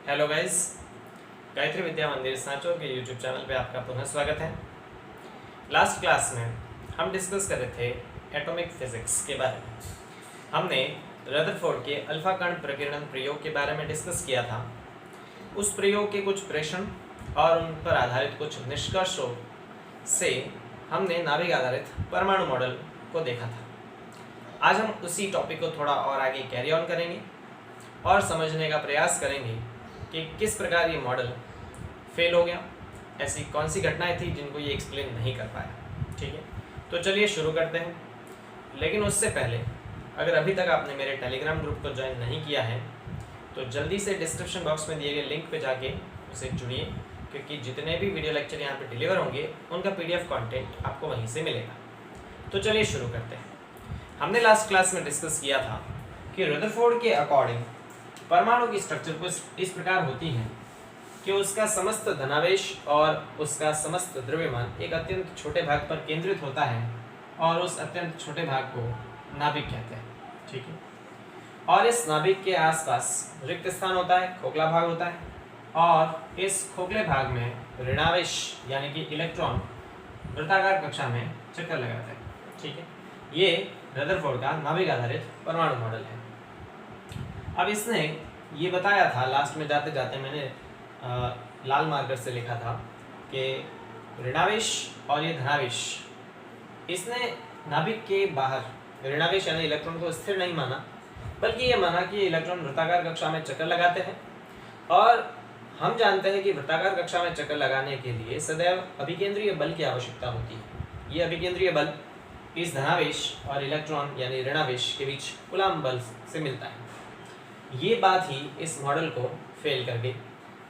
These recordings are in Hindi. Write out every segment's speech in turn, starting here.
हेलो गाइस, गायत्री विद्या मंदिर सांचौर के यूट्यूब चैनल पे आपका पुनः स्वागत है। लास्ट क्लास में हम डिस्कस कर रहे थे एटॉमिक फिजिक्स के बारे में। हमने रदरफोर्ड के अल्फा कण प्रकीर्णन प्रयोग के बारे में डिस्कस किया था। उस प्रयोग के कुछ प्रश्न और उन पर आधारित कुछ निष्कर्षों से हमने नाभिक आधारित परमाणु मॉडल को देखा था। आज हम उसी टॉपिक को थोड़ा और आगे कैरी ऑन करेंगे और समझने का प्रयास करेंगे कि किस प्रकार ये मॉडल फेल हो गया, ऐसी कौन सी घटनाएं थी जिनको ये एक्सप्लेन नहीं कर पाया। ठीक है, तो चलिए शुरू करते हैं। लेकिन उससे पहले अगर अभी तक आपने मेरे टेलीग्राम ग्रुप को ज्वाइन नहीं किया है तो जल्दी से डिस्क्रिप्शन बॉक्स में दिए गए लिंक पे जाके उसे जुड़िए, क्योंकि जितने भी वीडियो लेक्चर यहाँ पे डिलीवर होंगे उनका PDF कंटेंट आपको वहीं से मिलेगा। तो चलिए शुरू करते हैं। हमने लास्ट क्लास में डिस्कस किया था कि रदरफोर्ड के अकॉर्डिंग परमाणु की स्ट्रक्चर कुछ इस प्रकार होती है कि उसका समस्त धनावेश और उसका समस्त द्रव्यमान एक अत्यंत छोटे भाग पर केंद्रित होता है और उस अत्यंत छोटे भाग को नाभिक कहते हैं। ठीक है, और इस नाभिक के आसपास रिक्त स्थान होता है, खोखला भाग होता है, और इस खोखले भाग में ऋणावेश यानी कि इलेक्ट्रॉन वृत्ताकार कक्षा में चक्कर लगाते हैं। ठीक है, ये रदरफोर्ड का नाभिक आधारित परमाणु मॉडल है। अब इसने ये बताया था, लास्ट में जाते जाते मैंने लाल मार्कर से लिखा था कि ऋणावेश और ये धनावेश, इसने नाभिक के बाहर ऋणावेश यानी इलेक्ट्रॉन को स्थिर नहीं माना, बल्कि ये माना कि इलेक्ट्रॉन वृत्ताकार कक्षा में चक्कर लगाते हैं। और हम जानते हैं कि वृत्ताकार कक्षा में चक्कर लगाने के लिए सदैव अभिकेंद्रीय बल की आवश्यकता होती है। ये अभिकेंद्रीय बल इस धनावेश और इलेक्ट्रॉन यानी ऋणावेश के बीच कूलम्ब बल से मिलता है। ये बात ही इस मॉडल को फेल कर गई,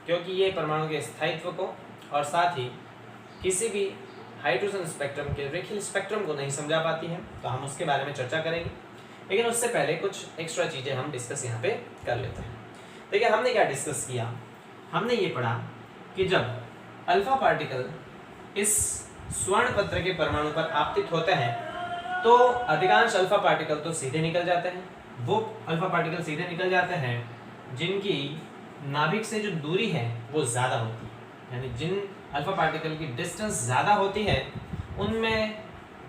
क्योंकि ये परमाणु के स्थायित्व को और साथ ही किसी भी हाइड्रोजन स्पेक्ट्रम के रेखीय स्पेक्ट्रम को नहीं समझा पाती है। तो हम उसके बारे में चर्चा करेंगे, लेकिन उससे पहले कुछ एक्स्ट्रा चीज़ें हम डिस्कस यहाँ पे कर लेते हैं। देखिए, हमने क्या डिस्कस किया, हमने ये पढ़ा कि जब अल्फा पार्टिकल इस स्वर्ण पत्र के परमाणु पर आपतित होते हैं तो अधिकांश अल्फा पार्टिकल तो सीधे निकल जाते हैं। वो अल्फा पार्टिकल सीधे निकल जाते हैं जिनकी नाभिक से जो दूरी है वो ज़्यादा होती है, यानी जिन अल्फा पार्टिकल की डिस्टेंस ज़्यादा होती है उनमें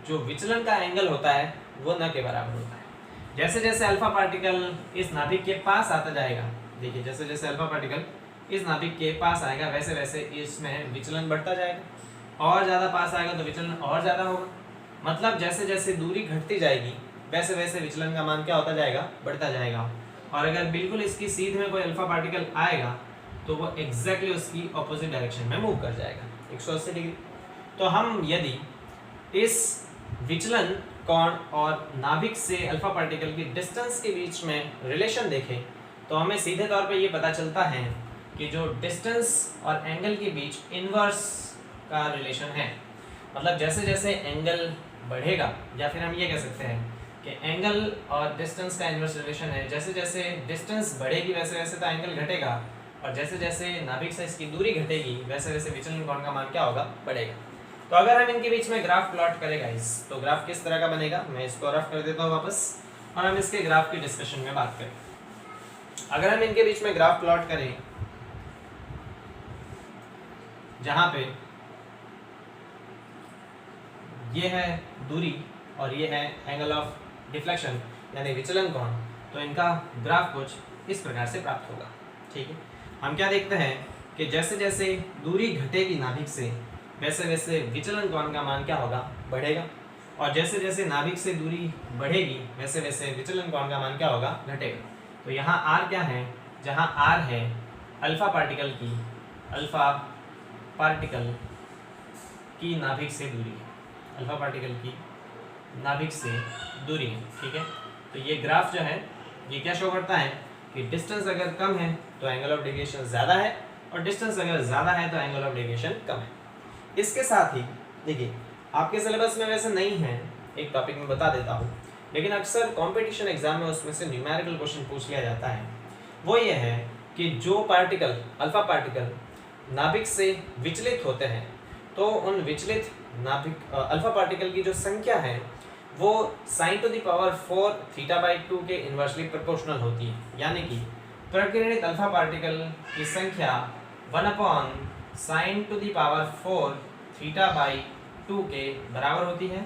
जो विचलन का एंगल होता है वो न के बराबर होता है। जैसे जैसे अल्फा पार्टिकल इस नाभिक के पास आता जाएगा, देखिए जैसे जैसे अल्फा पार्टिकल इस नाभिक के पास आएगा वैसे वैसे इसमें विचलन बढ़ता जाएगा, और ज़्यादा पास आएगा तो विचलन और ज़्यादा होगा। मतलब जैसे जैसे दूरी घटती जाएगी वैसे वैसे विचलन का मान क्या होता जाएगा, बढ़ता जाएगा। और अगर बिल्कुल इसकी सीध में कोई अल्फा पार्टिकल आएगा तो वो एग्जैक्टली उसकी ऑपोजिट डायरेक्शन में मूव कर जाएगा 180 डिग्री। तो हम यदि इस विचलन कोण और नाभिक से अल्फा पार्टिकल की डिस्टेंस के बीच में रिलेशन देखें तो हमें सीधे तौर पे ये पता चलता है कि जो डिस्टेंस और एंगल के बीच इनवर्स का रिलेशन है। मतलब जैसे जैसे एंगल बढ़ेगा, या फिर हम ये कह सकते हैं कि एंगल और डिस्टेंस का इनवर्स रिलेशन है, जैसे जैसे डिस्टेंस बढ़ेगी वैसे वैसे तो एंगल घटेगा, और जैसे जैसे नाभिक से इसकी दूरी घटेगी वैसे वैसे विचलन कोण का मान क्या होगा, बढ़ेगा। तो अगर हम इनके बीच में ग्राफ प्लॉट करेगा तो ग्राफ किस तरह का बनेगा, मैं इसको रफ कर देता हूँ वापस, और हम इसके ग्राफ की डिस्कशन में बात करें। अगर हम इनके बीच में ग्राफ प्लॉट करें जहाँ पे ये है दूरी और ये है एंगल ऑफ डिफ्लेक्शन यानी विचलन कोण, तो इनका ग्राफ कुछ इस प्रकार से प्राप्त होगा। ठीक है, हम क्या देखते हैं कि जैसे जैसे दूरी घटेगी नाभिक से वैसे वैसे विचलन कोण का मान क्या होगा, बढ़ेगा, और जैसे जैसे नाभिक से दूरी बढ़ेगी वैसे वैसे विचलन कोण का मान क्या होगा, घटेगा। तो यहाँ R क्या है, जहाँ R है अल्फा पार्टिकल की नाभिक से दूरी है, अल्फा पार्टिकल की नाभिक से दूरी है। ठीक है, तो ये ग्राफ जो है ये क्या शो करता है कि डिस्टेंस अगर कम है तो एंगल ऑफ डेविएशन ज़्यादा है, और डिस्टेंस अगर ज़्यादा है तो एंगल ऑफ डेविएशन कम है। इसके साथ ही देखिए, आपके सिलेबस में वैसे नहीं है, एक टॉपिक में बता देता हूँ, लेकिन अक्सर कंपटीशन एग्जाम में उसमें से न्यूमेरिकल क्वेश्चन पूछ लिया जाता है। वो ये है कि जो पार्टिकल अल्फा पार्टिकल नाभिक से विचलित होते हैं तो उन विचलित नाभिक अल्फा पार्टिकल की जो संख्या है वो sin⁴ θ/2 के इन्वर्सली प्रोपोर्शनल होती है। यानी कि प्रकीर्णित अल्फा पार्टिकल की संख्या 1/sin⁴ θ/2 के बराबर होती है।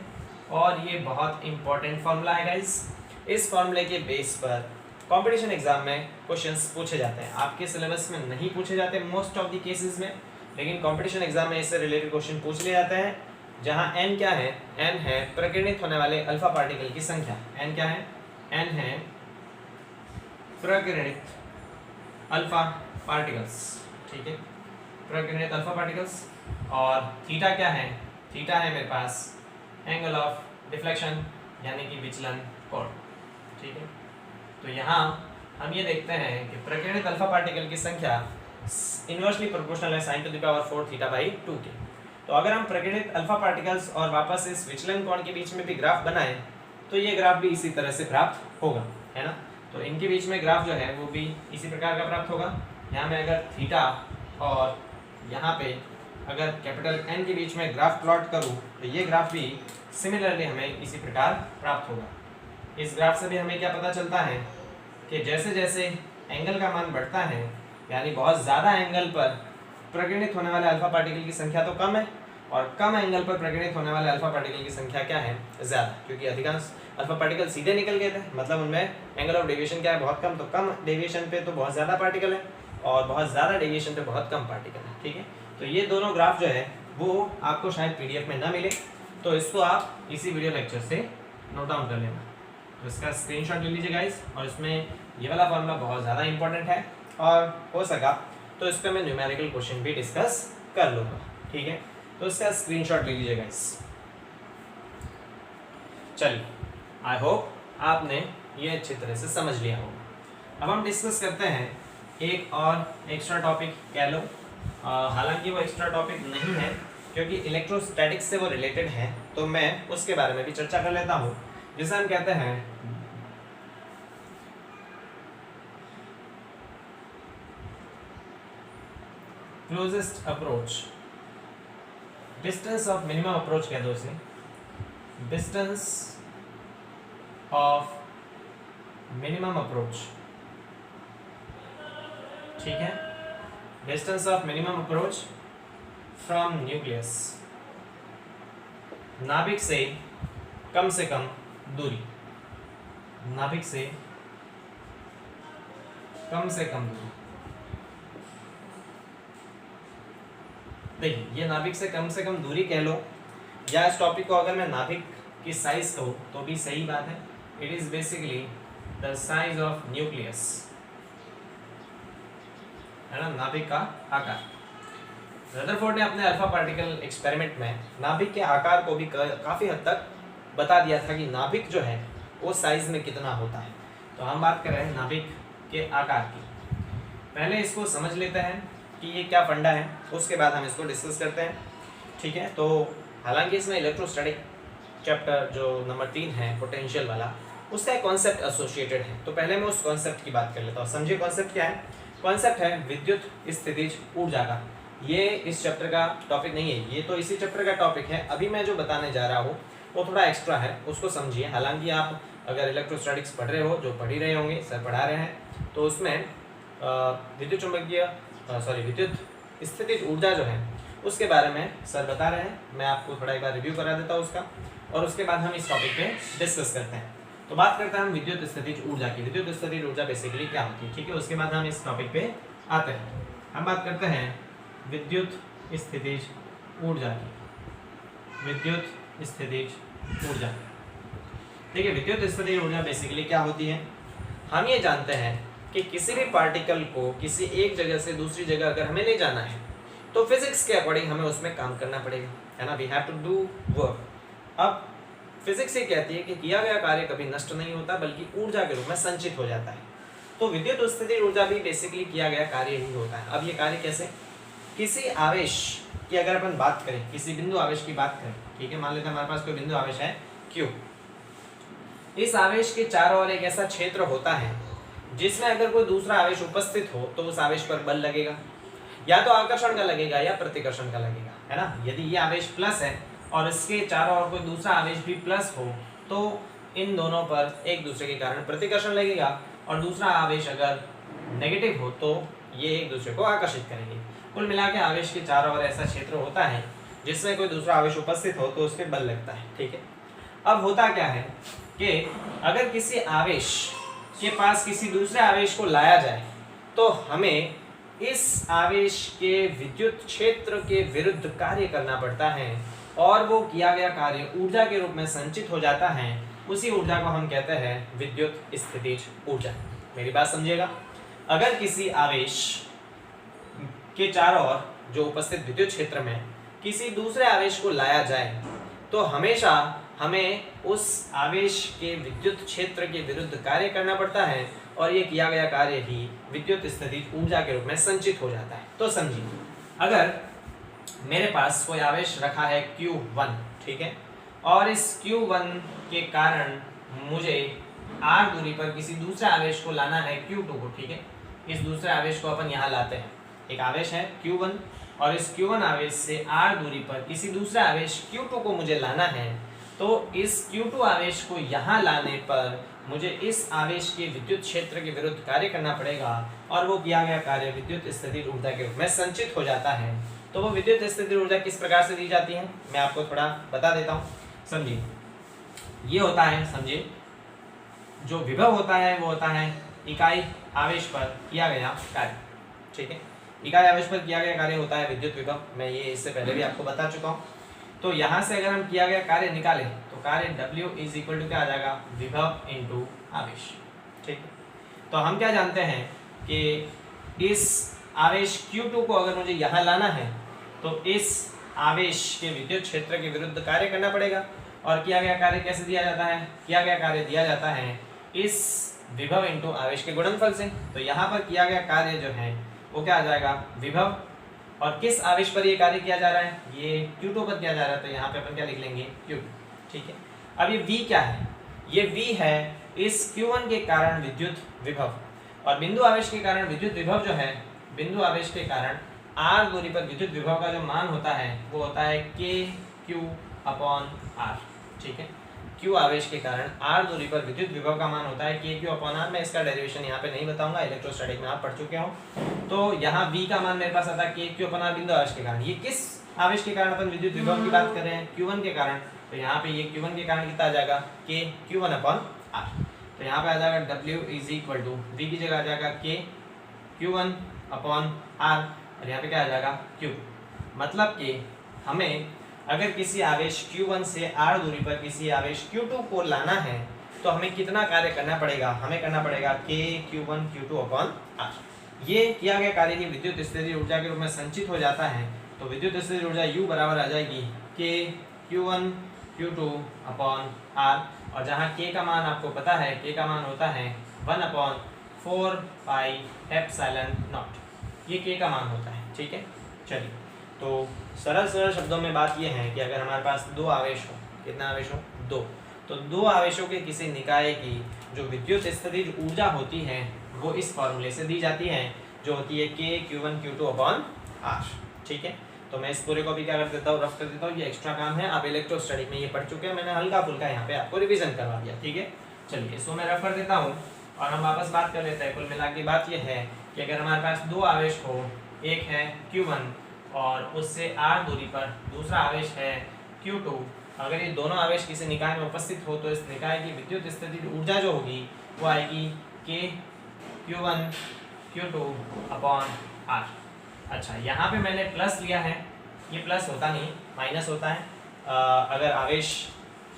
और ये बहुत इंपॉर्टेंट फॉर्मूला है गाइस। इस फॉर्मूले के बेस पर कंपटीशन एग्जाम में क्वेश्चंस पूछे जाते हैं। आपके सिलेबस में नहीं पूछे जाते मोस्ट ऑफ द केसेस में, लेकिन कंपटीशन एग्जाम में इससे रिलेटेड क्वेश्चन पूछ लिए जाते हैं। जहां n क्या है, n है प्रकीर्णित होने वाले अल्फा पार्टिकल की संख्या। n क्या है, n है प्रकीर्णित अल्फा पार्टिकल्स, ठीक है, प्रकीर्णित अल्फा पार्टिकल्स। और थीटा क्या है, थीटा है मेरे पास एंगल ऑफ डिफ्लेक्शन यानी कि विचलन कोण, ठीक है। तो यहाँ हम ये देखते हैं कि प्रकीर्णित अल्फा पार्टिकल की संख्या इनवर्सली प्रोपोर्शनल है sin⁴ θ/2 के। तो अगर हम प्रकीर्णित अल्फा पार्टिकल्स और वापस इस विचलन कोण के बीच में भी ग्राफ बनाएं तो ये ग्राफ भी इसी तरह से प्राप्त होगा, है ना। तो इनके बीच में ग्राफ जो है वो भी इसी प्रकार का प्राप्त होगा। यहाँ में अगर थीटा और यहाँ पे अगर कैपिटल N के बीच में ग्राफ प्लॉट करूँ तो ये ग्राफ भी सिमिलरली हमें इसी प्रकार प्राप्त होगा। इस ग्राफ से भी हमें क्या पता चलता है कि जैसे जैसे एंगल का मान बढ़ता है, यानी बहुत ज़्यादा एंगल पर प्रकीर्णित होने वाले अल्फा पार्टिकल की संख्या तो कम है, और कम एंगल पर प्रकीर्णित होने वाले अल्फा पार्टिकल की संख्या क्या है, ज़्यादा। क्योंकि अधिकांश अल्फा पार्टिकल सीधे निकल गए थे, मतलब उनमें एंगल ऑफ डेविएशन क्या है, बहुत कम। तो कम डेविएशन पे तो बहुत ज़्यादा पार्टिकल है, और बहुत ज़्यादा डेविएशन पे बहुत कम पार्टिकल है, ठीक है। तो ये दोनों ग्राफ जो है वो आपको शायद PDF में ना मिले, तो इसको आप इसी वीडियो लेक्चर से नोट डाउन कर लेना। तो इसका स्क्रीनशॉट ले लीजिए गाइस, और इसमें ये वाला फॉर्मूला बहुत ज़्यादा इंपॉर्टेंट है, और हो सका तो इस पर मैं न्यूमेरिकल क्वेश्चन भी डिस्कस कर लूँगा, ठीक है। तो इसका स्क्रीनशॉट ले लीजिए गाइस। चलिए, आई होप आपने ये अच्छी तरह से समझ लिया होगा। अब हम डिस्कस करते हैं एक और एक्स्ट्रा टॉपिक कह लो, हालांकि वो एक्स्ट्रा टॉपिक नहीं है क्योंकि इलेक्ट्रोस्टैटिक्स से वो रिलेटेड है, तो मैं उसके बारे में भी चर्चा कर लेता हूँ, जिसे हम कहते हैं closest approach, distance of minimum approach कह दो इसे, डिस्टेंस ऑफ मिनिमम अप्रोच, ठीक है, distance of minimum approach from nucleus, नाभिक से कम दूरी, नाभिक से कम दूरी। देखिए, ये नाभिक से कम दूरी कह लो, या इस टॉपिक को अगर मैं नाभिक की साइज कहूँ तो भी सही बात है। It is basically the size of nucleus, है ना, नाभिक का आकार। रदरफोर्ड ने अपने अल्फा पार्टिकल एक्सपेरिमेंट में नाभिक के आकार को भी काफ़ी हद तक बता दिया था कि नाभिक जो है वो साइज में कितना होता है। तो हम बात कर रहे हैं नाभिक के आकार की। पहले इसको समझ लेते हैं कि ये क्या फंडा है, उसके बाद हम इसको डिस्कस करते हैं, ठीक है। तो हालांकि इसमें इलेक्ट्रोस्टैटिक चैप्टर जो नंबर 3 है पोटेंशियल वाला, उसका एक कॉन्सेप्ट एसोसिएटेड है। तो पहले मैं उस कॉन्सेप्ट की बात कर लेता हूँ। समझिए कॉन्सेप्ट क्या है। कॉन्सेप्ट है विद्युत स्थितिज ऊर्जा का। ये इस चैप्टर का टॉपिक नहीं है, ये तो इसी चैप्टर का टॉपिक है। अभी मैं जो बताने जा रहा हूँ वो थोड़ा एक्स्ट्रा है, उसको समझिए। हालांकि आप अगर इलेक्ट्रोस्टैटिक्स पढ़ रहे हो, जो पढ़ ही रहे होंगे, सर पढ़ा रहे हैं, तो उसमें विद्युत स्थितिज ऊर्जा जो है उसके बारे में सर बता रहे हैं। मैं आपको थोड़ा एक बार रिव्यू करा देता हूँ उसका, और उसके बाद हम इस टॉपिक पे डिस्कस करते हैं। तो बात करते हैं हम विद्युत स्थितिज ऊर्जा की। विद्युत स्थितिज ऊर्जा बेसिकली क्या होती है, ठीक है। उसके बाद हम इस टॉपिक पे आते हैं। हम बात करते हैं विद्युत स्थितिज ऊर्जा की। विद्युत स्थितिज ऊर्जा, देखिए, विद्युत स्थितिज ऊर्जा बेसिकली क्या होती है। हम ये जानते हैं कि किसी भी पार्टिकल को किसी एक जगह से दूसरी जगह अगर हमें ले जाना है तो फिजिक्स के अकॉर्डिंग हमें उसमें काम करना पड़ेगा, है ना। We have to do work. अब फिजिक्स ये कहती है कि किया गया कार्य कभी नष्ट नहीं होता, बल्कि ऊर्जा के रूप में संचित हो जाता है। तो विद्युत स्थितिज ऊर्जा भी बेसिकली किया गया कार्य ही होता है। अब ये कार्य कैसे, किसी आवेश की अगर अपन बात करें, किसी बिंदु आवेश की बात करें, ठीक है, मान लेते हैं हमारे पास कोई बिंदु आवेश है Q। इस आवेश के चारों ओर एक ऐसा क्षेत्र होता है जिसमें अगर कोई दूसरा आवेश उपस्थित हो तो उस आवेश पर बल लगेगा, या तो आकर्षण का लगेगा या प्रतिकर्षण का लगेगा, है ना। यदि ये आवेश प्लस है और इसके चारों ओर कोई दूसरा आवेश भी प्लस हो तो इन दोनों पर एक दूसरे के कारण प्रतिकर्षण लगेगा, और दूसरा आवेश अगर नेगेटिव हो तो ये एक दूसरे को आकर्षित करेंगे। कुल मिला के आवेश के चारों ओर ऐसा क्षेत्र होता है जिसमें कोई दूसरा आवेश उपस्थित हो तो उस पर बल लगता है। ठीक है, अब होता क्या है कि अगर किसी आवेश के पास किसी दूसरे आवेश को लाया जाए तो हमें इस आवेश के विद्युत क्षेत्र के विरुद्ध कार्य करना पड़ता है और वो किया गया कार्य ऊर्जा के रूप में संचित हो जाता है। उसी ऊर्जा को हम कहते हैं विद्युत स्थितिज ऊर्जा। मेरी बात समझिएगा, अगर किसी आवेश के चारों ओर जो उपस्थित विद्युत क्षेत्र में किसी दूसरे आवेश को लाया जाए तो हमेशा हमें उस आवेश के विद्युत क्षेत्र के विरुद्ध कार्य करना पड़ता है और ये किया गया कार्य ही विद्युत स्थितिज ऊर्जा के रूप में संचित हो जाता है। तो समझिए, अगर मेरे पास कोई आवेश रखा है Q1, ठीक है, और इस Q1 के कारण मुझे r दूरी पर किसी दूसरे आवेश को लाना है Q2 को। ठीक है, इस दूसरे आवेश को अपन यहाँ लाते हैं। एक आवेश है Q1 और इस Q1 आवेश से r दूरी पर किसी दूसरे आवेश Q2 को मुझे लाना है। तो इस Q2 आवेश को यहाँ लाने पर मुझे इस आवेश के विद्युत क्षेत्र के विरुद्ध कार्य करना पड़ेगा और वो किया गया कार्य विद्युत स्थितिज ऊर्जा के रूप में संचित हो जाता है। तो वो विद्युत स्थितिज ऊर्जा किस प्रकार से दी जाती है मैं आपको थोड़ा बता देता हूँ। समझिए, ये होता है, समझिए, जो विभव होता है वो होता है इकाई आवेश पर किया गया कार्य। ठीक है, इकाई आवेश पर किया गया कार्य होता है विद्युत विभव। मैं ये इससे पहले भी आपको बता चुका हूँ। तो यहाँ से अगर हम किया गया कार्य निकालें तो कार्य W = क्या आ जाएगा, विभव इंटू आवेश। ठीक है, तो हम क्या जानते हैं कि इस आवेश Q2 को अगर मुझे यहाँ लाना है तो इस आवेश के विद्युत क्षेत्र के विरुद्ध कार्य करना पड़ेगा। और किया गया कार्य कैसे दिया जाता है, किया गया कार्य दिया जाता है इस विभव इंटू आवेश के गुणनफल से। तो यहाँ पर किया गया कार्य जो है वो क्या आ जाएगा, विभव, और किस आवेश पर ये कार्य किया जा रहा है, ये Q2 पर किया जा रहा है। तो यहाँ पे अपन क्या लिख लेंगे, Q2। ठीक है, अब ये V क्या है, ये V है इस Q1 के कारण विद्युत विभव, और बिंदु आवेश के कारण विद्युत विभव जो है, बिंदु आवेश के कारण r दूरी पर विद्युत विभव का जो मान होता है वो होता है KQ/R। ठीक है, Q आवेश के कारण r दूरी पर विद्युत विभव का मान होता है KQ/R। मैं इसका डेरिवेशन यहाँ पे नहीं बताऊंगा, इलेक्ट्रोस्टैटिक में आप पढ़ चुके हो। तो यहाँ V का मान मेरे पास आता है KQ/R बिंदु आवेश के कारण। ये किस आवेश के कारण अपन विद्युत विभव की बात कर रहे हैं, Q1 के कारण। तो यहाँ पे ये Q1 के कारण कितना आ जाएगा, KQ1/R। तो यहाँ पे आ जाएगा W = V की जगह आ जाएगा KQ1/R और यहाँ पे क्या आ जाएगा, Q। मतलब कि हमें अगर किसी आवेश Q1 से r दूरी पर किसी आवेश Q2 को लाना है तो हमें कितना कार्य करना पड़ेगा, हमें करना पड़ेगा KQ1Q2/R। ये किया गया कार्य ही विद्युत स्थितिज ऊर्जा के रूप में संचित हो जाता है। तो विद्युत स्थितिज ऊर्जा U बराबर आ जाएगी KQ1Q2/R, और जहाँ K का मान आपको पता है, K का मान होता है 1/4πε0। ये K का मान होता है। ठीक है, चलिए, तो सरल शब्दों में बात यह है कि अगर हमारे पास दो आवेश हो, कितना आवेश हो, दो, तो दो आवेशों के किसी निकाय की जो विद्युत स्थितिज ऊर्जा होती है वो इस फॉर्मूले से दी जाती है, जो होती है KQ1Q2/R। ठीक है, तो मैं इस पूरे को भी क्या कर देता हूँ, रफ कर देता हूँ। ये एक्स्ट्रा काम है, आप इलेक्ट्रोस्टैटिक में ये पढ़ चुके हैं, मैंने हल्का फुल्का यहाँ पे आपको रिवीजन करवा दिया। ठीक है, चलिए इसको मैं रफ कर देता हूँ और हम वापस बात कर लेते हैं। कुल मिला के बात यह है कि अगर हमारे पास दो आवेश हो, एक है Q1 और उससे r दूरी पर दूसरा आवेश है Q2, अगर ये दोनों आवेश किसी निकाय में उपस्थित हो तो इस निकाय की विद्युत स्थितिज ऊर्जा जो होगी वो आएगी KQ1Q2/R। अच्छा, यहाँ पे मैंने प्लस लिया है, ये प्लस होता नहीं, माइनस होता है। अगर आवेश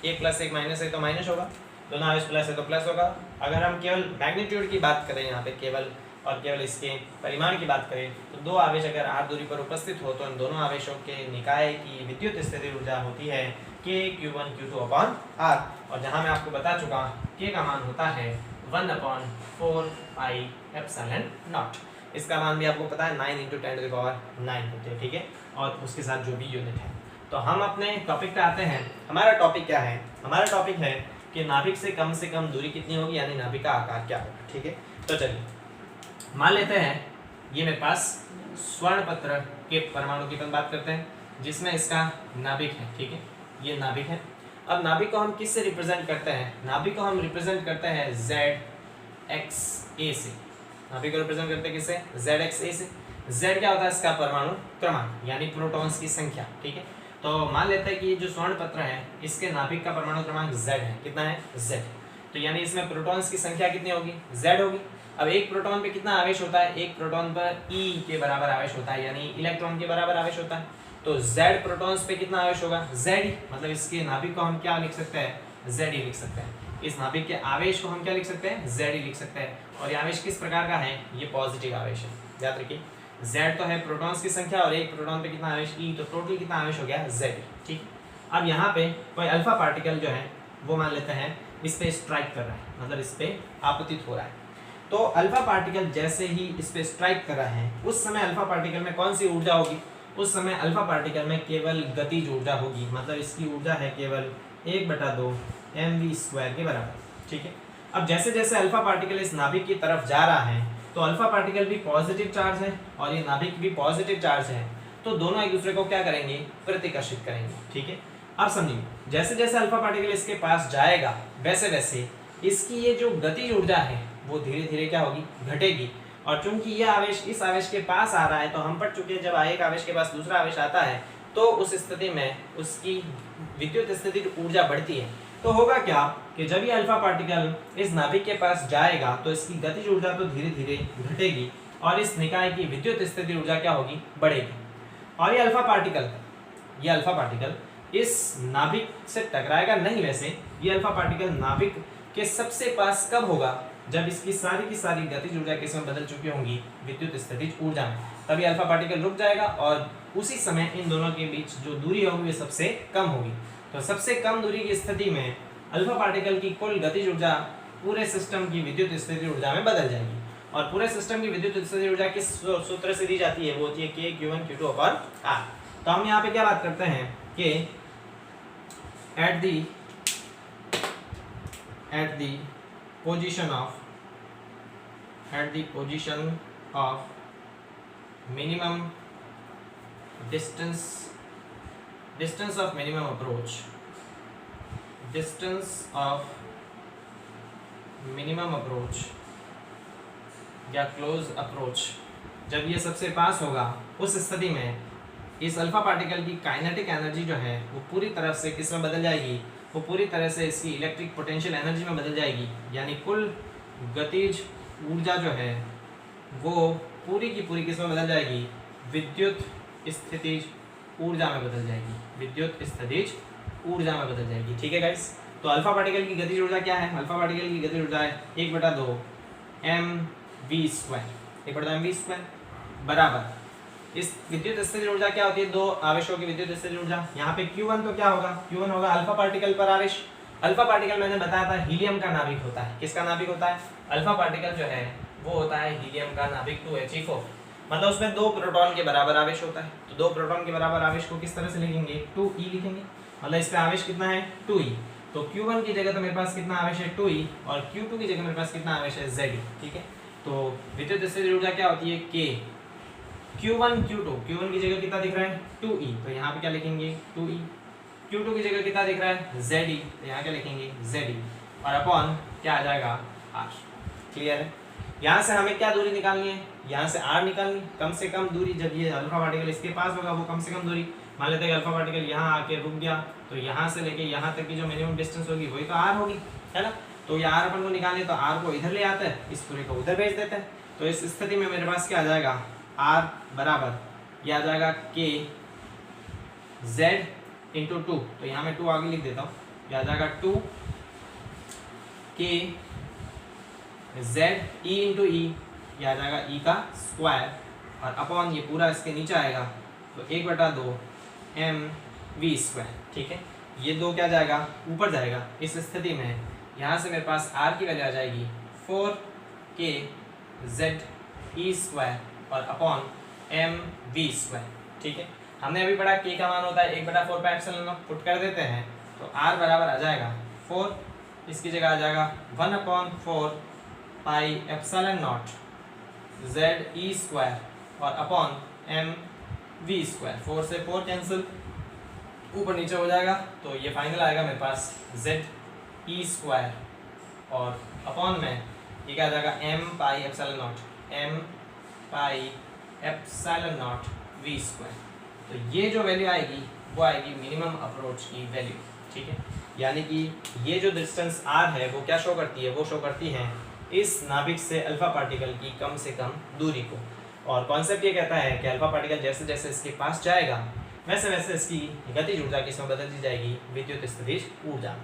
एक प्लस एक माइनस है तो माइनस होगा, दोनों आवेश प्लस है तो प्लस होगा। अगर हम केवल मैग्नीट्यूड की बात करें यहाँ पे, केवल और केवल इसके परिमाण की बात करें तो दो आवेश अगर r दूरी पर उपस्थित हो तो इन दोनों आवेशों के निकाय की विद्युत स्थितिज ऊर्जा होती है KQ1Q2/R। और जहाँ मैं आपको बता चुका K का मान होता है 1/4πε0। इसका मान भी आपको पता है 9 × 10⁹ होते हैं। ठीक है, और उसके साथ जो भी यूनिट है। तो हम अपने टॉपिक पे आते हैं। हमारा टॉपिक क्या है, हमारा टॉपिक है कि नाभिक से कम दूरी कितनी होगी, यानी नाभिक का आकार क्या होगा। ठीक है, तो चलिए मान लेते हैं ये मेरे पास स्वर्ण पत्र के परमाणु की बात करते हैं जिसमें इसका नाभिक है। ठीक है, ये नाभिक है। अब नाभिक को हम किस से रिप्रेजेंट करते हैं, नाभिक को हम रिप्रेजेंट करते हैं ZXA से। नाभिक को रिप्रेजेंट करते हैं किससे, जेड एक्स ए से। जेड क्या होता है, इसका परमाणु क्रमांक यानी प्रोटॉन्स की संख्या, ठीक है। तो मान लेते हैं कि ये जो स्वर्ण पत्र है इसके नाभिक का परमाणु क्रमांक जेड है, कितना है, जेड। तो यानी इसमें प्रोटॉन्स की संख्या कितनी होगी, जेड होगी। अब एक प्रोटॉन पे कितना आवेश होता है, एक प्रोटॉन पर ई के बराबर आवेश होता है, यानी इलेक्ट्रॉन के बराबर आवेश होता है। तो जेड प्रोटॉन्स पे कितना आवेश होगा, जेड, मतलब इसके नाभिक को हम क्या लिख सकते हैं, जेड ही लिख सकते हैं। इस नाभिक के आवेश को हम क्या लिख सकते हैं, जेड ही लिख सकते हैं। और ये आवेश किस प्रकार का है, ये पॉजिटिव आवेश है, याद रखिए। जेड तो है प्रोटॉन्स की संख्या और एक प्रोटॉन पे कितना आवेश, ई, तो टोटल कितना आवेश हो गया, जेड, ठीक। अब यहाँ पे कोई अल्फा पार्टिकल जो है वो मान लेते हैं इस पे स्ट्राइक कर रहा है, मतलब इस पे आपतित हो रहा है। तो अल्फा पार्टिकल जैसे ही इस पे स्ट्राइक कर रहा है उस समय अल्फा पार्टिकल में कौन सी ऊर्जा होगी, उस समय अल्फा पार्टिकल में केवल गतिज ऊर्जा होगी, मतलब इसकी ऊर्जा है केवल 1/2 mv² के बराबर, ठीक है। अब जैसे जैसे अल्फा पार्टिकल इस नाभिक की तरफ जा रहा है तो अल्फा पार्टिकल भी पॉजिटिव चार्ज है और ये नाभिक भी पॉजिटिव चार्ज है, तो दोनों एक दूसरे को क्या करेंगे, प्रतिकर्षित करेंगे, ठीक है। अब समझिए, जैसे जैसे अल्फा पार्टिकल इसके पास जाएगा वैसे वैसे इसकी ये जो गतिज ऊर्जा है वो धीरे धीरे क्या होगी, घटेगी। और चूंकि यह आवेश इस आवेश के पास आ रहा है तो हम पढ़ चुके हैं जब एक आवेश के पास दूसरा आवेश आता है तो उस स्थिति में उसकी विद्युत स्थितिज ऊर्जा बढ़ती है। तो होगा क्या कि जब ये अल्फा पार्टिकल इस नाभिक के पास जाएगा तो इसकी गतिज ऊर्जा तो धीरे धीरे घटेगी और इस निकाय की विद्युत स्थितिज ऊर्जा क्या होगी, बढ़ेगी। और ये अल्फा पार्टिकल इस नाभिक से टकराएगा नहीं, वैसे ये अल्फा पार्टिकल नाभिक के सबसे पास कब होगा, जब इसकी सारी की सारी गतिज ऊर्जा किसमें बदल चुकी होंगी, विद्युत स्थितिज ऊर्जा में। तभी अल्फा पार्टिकल रुक जाएगा और उसी समय इन दोनों के बीच जो दूरी होगी वो सबसे कम होगी। तो सबसे कम दूरी की स्थिति में अल्फा पार्टिकल की कुल गतिज ऊर्जा पूरे सिस्टम की विद्युत स्थितिज ऊर्जा में बदल जाएगी। और पूरे सिस्टम की विद्युत स्थितिज ऊर्जा किस सूत्र से दी जाती है, वो होती है K Q1 Q2/R। तो हम यहाँ पे क्या बात करते हैं कि at the position of minimum distance of minimum approach, या क्लोज अप्रोच, जब ये सबसे पास होगा उस स्थिति में इस अल्फा पार्टिकल की काइनेटिक एनर्जी जो है वो पूरी तरह से किस में बदल जाएगी, वो पूरी तरह से इसकी इलेक्ट्रिक पोटेंशियल एनर्जी में बदल जाएगी। यानी कुल गतिज ऊर्जा जो है वो पूरी की पूरी किस में बदल जाएगी, विद्युत स्थितिज ऊर्जा में बदल जाएगी, ठीक है गाइस। तो अल्फा पार्टिकल की गतिज ऊर्जा क्या है, अल्फा पार्टिकल की गतिज ऊर्जा है 1/2 mv² बराबर इस विद्युत स्थितिज ऊर्जा क्या होती है, दो आवेशों की विद्युत स्थितिज ऊर्जा। यहाँ पे Q1 तो क्या होगा, Q1 होगा अल्फा पार्टिकल पर आवेश। अल्फा पार्टिकल मैंने बताया था हीलियम का नाभिक होता है, किसका नाभिक होता है, अल्फा पार्टिकल जो है वो होता है हीलियम का नाभिक 2He4, मतलब उसमें 2 प्रोटॉन के बराबर आवेश होता है। तो 2 प्रोटॉन के बराबर आवेश को किस तरह से लिखेंगे, 2e लिखेंगे, मतलब इस पे आवेश कितना है, 2e। तो Q1 की जगह तो मेरे पास कितना आवेश है, 2e, और Q2 की जगह मेरे पास कितना आवेश है, Ze, ठीक है। तो विद्युत स्थितिज ऊर्जा क्या होती है, K Q1 Q1 की जगह कितना दिख रहा है, 2e, तो यहाँ पे क्या लिखेंगे, 2e। Q2 की जगह कितना दिख रहा है, Ze, तो यहाँ क्या लिखेंगे, Ze, और अपॉन क्या आ जाएगा, R। क्लियर है। यहाँ से हमें क्या दूरी निकालनी है, यहाँ से R निकालनी, कम से कम दूरी। जब ये अल्फा पार्टिकल इसके पास होगा वो कम से कम दूरी, मान लेते हैं कि अल्फा पार्टिकल यहाँ आके रुक गया तो यहाँ से लेके यहाँ तक की जो मिनिमम डिस्टेंस होगी वही तो R होगी, है ना। तो ये R अपन को निकालने, तो R को इधर ले आता है, इस पूरे को उधर भेज देते हैं। तो इस स्थिति में मेरे पास क्या आ जाएगा, R बराबर यह आ जाएगा K Z × 2, तो यहाँ मैं 2 आगे लिख देता हूँ, यह आ जाएगा 2 K Z E × E, यह आ जाएगा E का स्क्वायर, और अपॉन ये पूरा इसके नीचे आएगा तो 1/2 mv², ठीक है। ये 2 क्या जाएगा, ऊपर जाएगा। इस स्थिति में यहाँ से मेरे पास R की वैल्यू आ जाएगी 4K ZE² और अपॉन mv², ठीक है। हमने अभी पढ़ा K का मान होता है 1/4 पाई एप्सिलॉन, पुट कर देते हैं तो R बराबर आ जाएगा 4, इसकी जगह आ जाएगा 1/4 पाई एप्सिलॉन ZE² और अपॉन mv²। 4 से 4 कैंसिल, ऊपर नीचे हो जाएगा, तो ये फाइनल आएगा मेरे पास ZE² और अपॉन में ये क्या आ जाएगा m pi epsilon not. m pi epsilon not v square. तो ये जो वैल्यू आएगी वो आएगी मिनिमम अप्रोच की वैल्यू, ठीक है। यानी कि ये जो डिस्टेंस r है वो क्या शो करती है, वो शो करती है इस नाभिक से अल्फा पार्टिकल की कम से कम दूरी को। और कॉन्सेप्ट ये कहता है कि अल्फा पार्टिकल जैसे जैसे इसके पास जाएगा वैसे वैसे इसकी गतिज ऊर्जा किसमें बदल दी जाएगी, विद्युत स्थितिज ऊर्जा।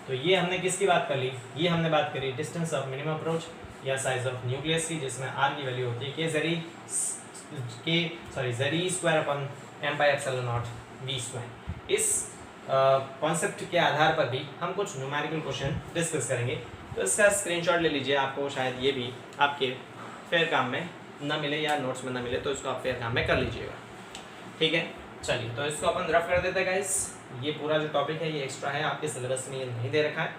तो ये हमने किसकी बात कर ली, ये हमने बात करी डिस्टेंस ऑफ मिनिमम अप्रोच या साइज ऑफ न्यूक्लियस की, जिसमें r की वैल्यू होती है ज़ेरी square upon m by epsilon not v square. इस कॉन्सेप्ट के आधार पर भी हम कुछ न्यूमेरिकल क्वेश्चन डिस्कस करेंगे। तो इसका स्क्रीनशॉट ले लीजिए, आपको शायद ये भी आपके फेयर काम में ना मिले या नोट्स में ना मिले तो इसको आप फेयर काम में कर लीजिएगा, ठीक है। चलिए तो इसको अपन रफ कर देते हैं गाइस। ये पूरा जो टॉपिक है ये एक्स्ट्रा है, आपके सिलेबस में ये नहीं दे रखा है,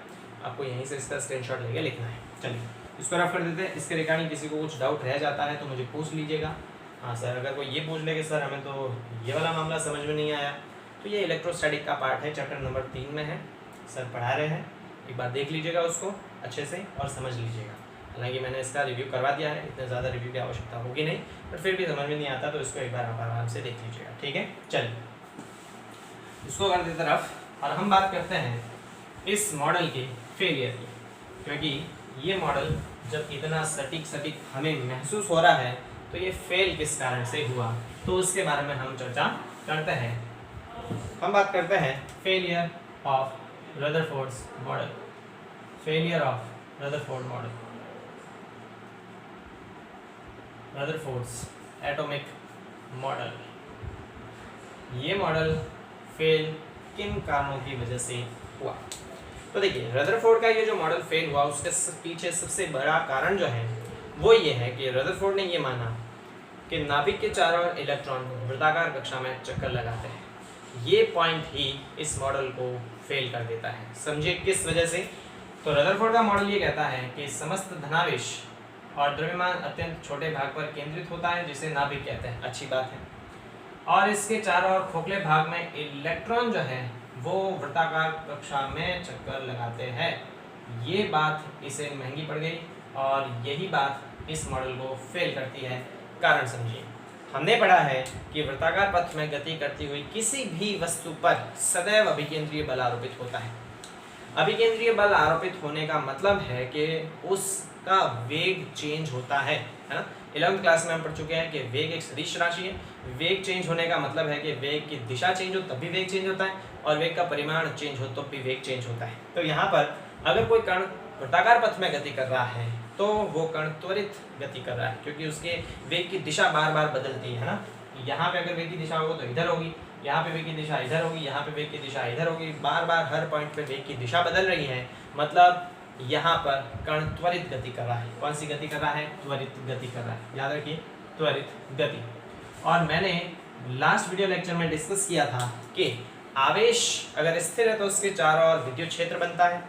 आपको यहीं से इसका स्क्रीनशॉट लेके लिखना है। चलिए इसको रफ कर देते हैं। इसके रिगार्डिंग किसी को कुछ डाउट रह जाता है तो मुझे पूछ लीजिएगा। हाँ सर, अगर कोई ये पूछ ले कि सर हमें तो ये वाला मामला समझ में नहीं आया, तो ये इलेक्ट्रोस्टैटिक का पार्ट है, चैप्टर नंबर 3 में है, सर पढ़ा रहे हैं, एक बार देख लीजिएगा उसको अच्छे से और समझ लीजिएगा। हालांकि मैंने इसका रिव्यू करवा दिया है, इतने ज़्यादा रिव्यू की आवश्यकता होगी नहीं, बट फिर भी समझ में नहीं आता तो इसको एक बार आप आराम से देख लीजिएगा, ठीक है। चलिए इसको कर देते रफ और हम बात करते हैं इस मॉडल के फेलियर की, क्योंकि ये मॉडल जब इतना सटीक हमें महसूस हो रहा है तो ये फेल किस कारण से हुआ, तो उसके बारे में हम चर्चा करते हैं। हम बात करते हैं failure of Rutherford's model, failure of Rutherford model, Rutherford's atomic model. ये मॉडल फेल किन कारणों की वजह से हुआ, तो देखिए रदरफोर्ड का ये जो मॉडल फेल हुआ उसके पीछे सबसे बड़ा कारण जो है वो ये है कि रदरफोर्ड ने ये माना कि नाभिक के चारों ओर इलेक्ट्रॉन वृत्ताकार कक्षा में चक्कर लगाते हैं। ये पॉइंट ही इस मॉडल को फेल कर देता है। समझिए किस वजह से। तो रदरफोर्ड का मॉडल ये कहता है कि समस्त धनावेश और द्रव्यमान अत्यंत छोटे भाग पर केंद्रित होता है, जिसे नाभिक कहते हैं, अच्छी बात है, और इसके चारों ओर खोखले भाग में इलेक्ट्रॉन जो है वो वृत्ताकार कक्षा में चक्कर लगाते हैं। ये बात इसे महंगी पड़ गई और यही बात इस मॉडल को फेल करती है। कारण समझिए, हमने पढ़ा है कि वृत्ताकार पथ में गति करती हुई किसी भी वस्तु पर सदैव अभिकेंद्रीय बल आरोपित होता है। अभिकेंद्रीय बल आरोपित होने का मतलब है कि उसका वेग चेंज होता है ना। 11वीं क्लास में हम पढ़ चुके हैं कि वेग एक सदिश राशि है। वेग चेंज होने का मतलब है कि वेग की दिशा चेंज हो तब भी वेग चेंज होता है, और वेग का परिमाण चेंज हो तो भी वेग चेंज होता है। तो यहाँ पर अगर कोई कण वृत्ताकार पथ में गति कर रहा है तो वो कण त्वरित गति कर रहा है, क्योंकि उसके वेग की दिशा बार बार बदलती है ना। यहाँ पे अगर वेग की दिशा हो तो इधर होगी, यहाँ पे वेग की दिशा इधर होगी, यहाँ पे वेग की दिशा इधर होगी, बार बार हर पॉइंट पे वेग की दिशा बदल रही है। मतलब यहाँ पर कण त्वरित गति कर रहा है। कौन सी गति कर रहा है? त्वरित गति कर रहा है। याद रखिए, त्वरित गति। और मैंने लास्ट वीडियो लेक्चर में डिस्कस किया था कि आवेश अगर स्थिर है तो उसके चारों ओर विद्युत क्षेत्र बनता है।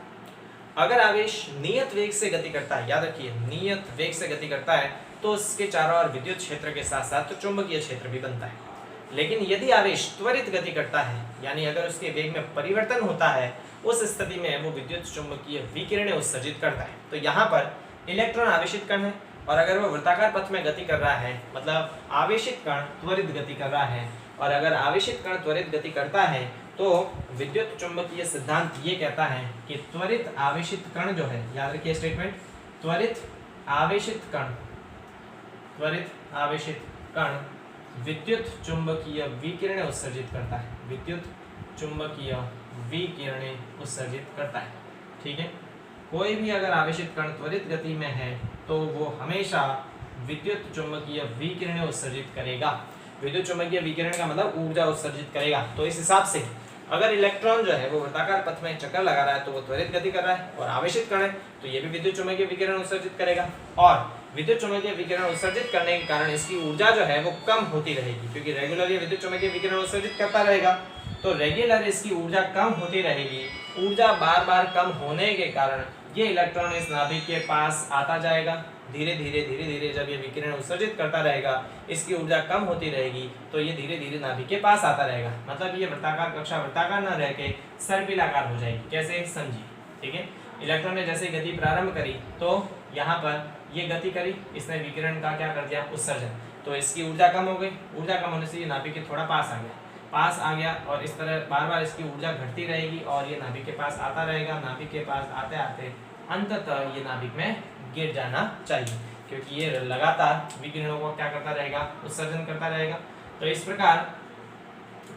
अगर आवेश नियत वेग से गति करता है, याद रखिए नियत वेग से गति करता है, तो उसके चारों ओर विद्युत क्षेत्र के साथ साथ तो चुंबकीय क्षेत्र भी बनता है। लेकिन यदि आवेश त्वरित गति करता है, यानी अगर उसके वेग में परिवर्तन होता है, उस स्थिति में वो विद्युत चुंबकीय विकिरणें उत्सर्जित करता है। तो यहाँ पर इलेक्ट्रॉन आवेशित कण है, और अगर वो वृत्ताकार पथ में गति कर रहा है, मतलब आवेशित कण त्वरित गति कर रहा है, और अगर आवेशित कण त्वरित गति करता है तो विद्युत चुंबकीय सिद्धांत ये कहता है कि त्वरित आवेशित कण जो है, याद रखिए स्टेटमेंट, त्वरित आवेशित कण विद्युत चुंबकीय विकिरणें उत्सर्जित करता है। विद्युत चुंबकीय विकिरणें उत्सर्जित करता है, ठीक है। कोई भी अगर आवेशित कण त्वरित गति में है तो वो हमेशा विद्युत चुंबकीय विकिरणें उत्सर्जित करेगा। विद्युत चुंबकीय विकिरण का मतलब ऊर्जा उत्सर्जित करेगा। तो इस हिसाब से अगर इलेक्ट्रॉन जो है वो वृत्ताकार पथ में चक्कर लगा रहा है तो वो त्वरित गति कर रहा है, और आवेशित कण है तो ये भी विद्युत चुंबकीय विकिरण उत्सर्जित करेगा, और विद्युत चुंबकीय विकिरण उत्सर्जित करने के कारण इसकी ऊर्जा जो है वो कम होती रहेगी, क्योंकि रेगुलर ये विद्युत चुंबकीय विकिरण उत्सर्जित करता रहेगा, तो रेगुलर इसकी ऊर्जा कम होती रहेगी। ऊर्जा बार बार कम होने के कारण ये इलेक्ट्रॉन इस नाभिक के पास आता जाएगा। धीरे धीरे जब ये विकिरण उत्सर्जित करता रहेगा, इसकी ऊर्जा कम होती रहेगी, तो ये धीरे धीरे नाभिक के पास आता रहेगा। मतलब ये वृत्ताकार कक्षा वृत्ताकार न रह के सर्पिलाकार हो जाएगी। कैसे? समझिए, ठीक है। इलेक्ट्रॉन ने जैसे गति प्रारंभ करी तो यहाँ पर ये गति करी, इसने विकिरण का क्या कर दिया, उत्सर्जन। तो इसकी ऊर्जा कम हो गई, ऊर्जा कम होने से ये नाभिक के थोड़ा पास आ गया और इस तरह बार बार इसकी ऊर्जा घटती रहेगी और ये नाभिक के पास आता रहेगा। नाभिक के पास आते आते अंततः ये नाभिक में गिर जाना चाहिए, क्योंकि ये लगातार विकिरणों को क्या करता रहेगा, उत्सर्जन करता रहेगा। तो इस प्रकार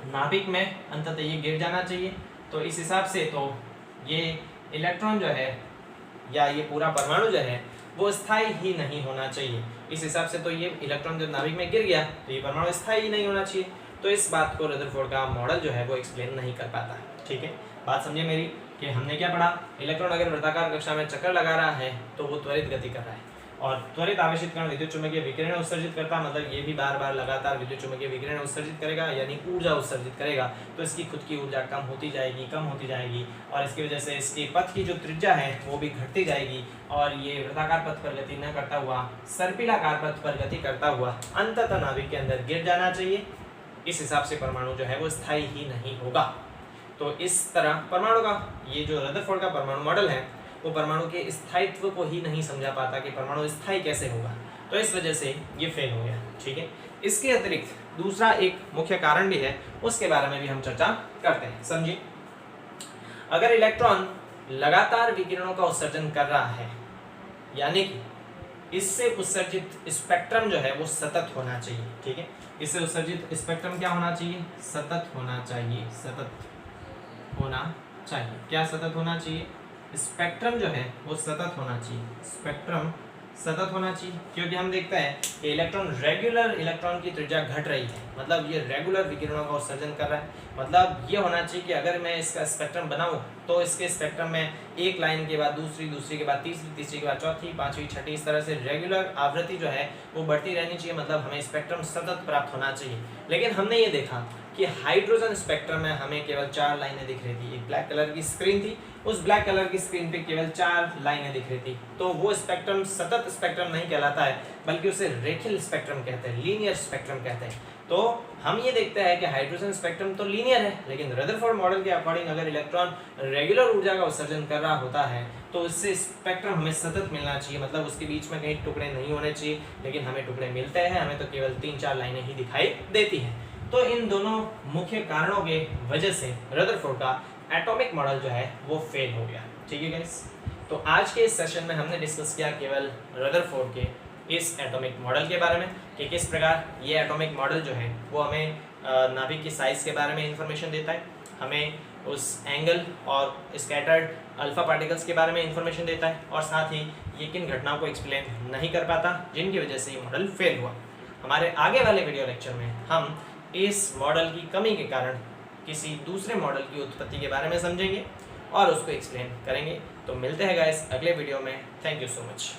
नाभिक में अंततः ये गिर जाना चाहिए। तो इस हिसाब से तो ये इलेक्ट्रॉन जो है या ये पूरा परमाणु जो है वो स्थायी ही नहीं होना चाहिए। इस हिसाब से तो ये इलेक्ट्रॉन जब नाभिक में गिर गया तो ये परमाणु स्थायी ही नहीं होना चाहिए। तो इस बात को रदरफोर्ड का मॉडल जो है वो एक्सप्लेन नहीं कर पाता है। ठीक है, बात समझे मेरी कि हमने क्या पढ़ा, इलेक्ट्रॉन अगर वृत्ताकार कक्षा में चक्कर लगा रहा है तो वो त्वरित गति कर रहा है और त्वरित आवेशित कण विद्युत चुम्बकीय विकिरण उत्सर्जित करता, मतलब ये भी बार बार लगातार विद्युत चुम्बकीय विकिरण उत्सर्जित करेगा, यानी ऊर्जा उत्सर्जित करेगा। तो इसकी खुद की ऊर्जा कम होती जाएगी और इसकी वजह से इसके पथ की जो त्रिज्या है वो भी घटती जाएगी और ये वृत्ताकार पथ पर गति न करता हुआ सर्पिलाकार पथ पर गति करता हुआ अंततः नाभिक के अंदर गिर जाना चाहिए। इस हिसाब से परमाणु जो है वो स्थायी ही नहीं होगा। तो इस तरह परमाणु का ये जो रदरफोर्ड का परमाणु मॉडल है वो परमाणु के स्थायित्व को ही नहीं समझा पाता कि परमाणु स्थायी कैसे होगा, तो इस वजह से ये फेल हो गया। ठीक है, इसके अतिरिक्त दूसरा एक मुख्य कारण भी है, उसके बारे में भी हम चर्चा करते हैं। समझिए, अगर इलेक्ट्रॉन लगातार विकिरणों का उत्सर्जन कर रहा है, यानी कि इससे उत्सर्जित स्पेक्ट्रम जो है वो सतत होना चाहिए। ठीक है, इससे उत्सर्जित स्पेक्ट्रम क्या होना चाहिए, सतत होना चाहिए। क्या सतत होना चाहिए, स्पेक्ट्रम जो है वो सतत होना चाहिए। स्पेक्ट्रम सतत होना चाहिए, क्योंकि हम देखते हैं कि इलेक्ट्रॉन की त्रिज्या घट रही है, मतलब ये रेगुलर विकिरणों का उत्सर्जन कर रहा है। मतलब ये होना चाहिए कि अगर मैं इसका स्पेक्ट्रम बनाऊं तो इसके स्पेक्ट्रम में एक लाइन के बाद दूसरी के बाद तीसरी के बाद चौथी, पांचवी, छठी, इस तरह से रेगुलर आवृत्ति जो है वो बढ़ती रहनी चाहिए। मतलब हमें स्पेक्ट्रम सतत प्राप्त होना चाहिए। लेकिन हमने ये देखा कि हाइड्रोजन स्पेक्ट्रम में हमें केवल 4 लाइनें दिख रही थी। एक ब्लैक कलर की स्क्रीन थी, उस ब्लैक कलर की स्क्रीन पे केवल 4 लाइनें दिख रही थी। तो वो स्पेक्ट्रम सतत स्पेक्ट्रम नहीं कहलाता है, बल्कि उसे रेखीय स्पेक्ट्रम कहते हैं, लीनियर स्पेक्ट्रम कहते हैं। तो हम ये देखते हैं कि हाइड्रोजन स्पेक्ट्रम तो लीनियर है, लेकिन रदरफोर्ड मॉडल के अकॉर्डिंग अगर इलेक्ट्रॉन रेगुलर ऊर्जा का उत्सर्जन कर रहा होता है तो उससे स्पेक्ट्रम हमें सतत मिलना चाहिए। मतलब उसके बीच में कहीं टुकड़े नहीं होने चाहिए, लेकिन हमें टुकड़े मिलते हैं, हमें तो केवल 3-4 लाइनें ही दिखाई देती हैं। तो इन दोनों मुख्य कारणों के वजह से रदरफोर्ड का एटॉमिक मॉडल जो है वो फेल हो गया। ठीक है गाइस, तो आज के इस सेशन में हमने डिस्कस किया केवल रदरफोर्ड के इस एटॉमिक मॉडल के बारे में कि किस प्रकार ये एटॉमिक मॉडल जो है वो हमें नाभिक की साइज के बारे में इंफॉर्मेशन देता है, हमें उस एंगल और स्कैटर्ड अल्फा पार्टिकल्स के बारे में इंफॉर्मेशन देता है, और साथ ही ये किन घटनाओं को एक्सप्लेन नहीं कर पाता जिनकी वजह से ये मॉडल फेल हुआ। हमारे आगे वाले वीडियो लेक्चर में हम इस मॉडल की कमी के कारण किसी दूसरे मॉडल की उत्पत्ति के बारे में समझेंगे और उसको एक्सप्लेन करेंगे। तो मिलते हैं गाइस अगले वीडियो में। Thank you so much.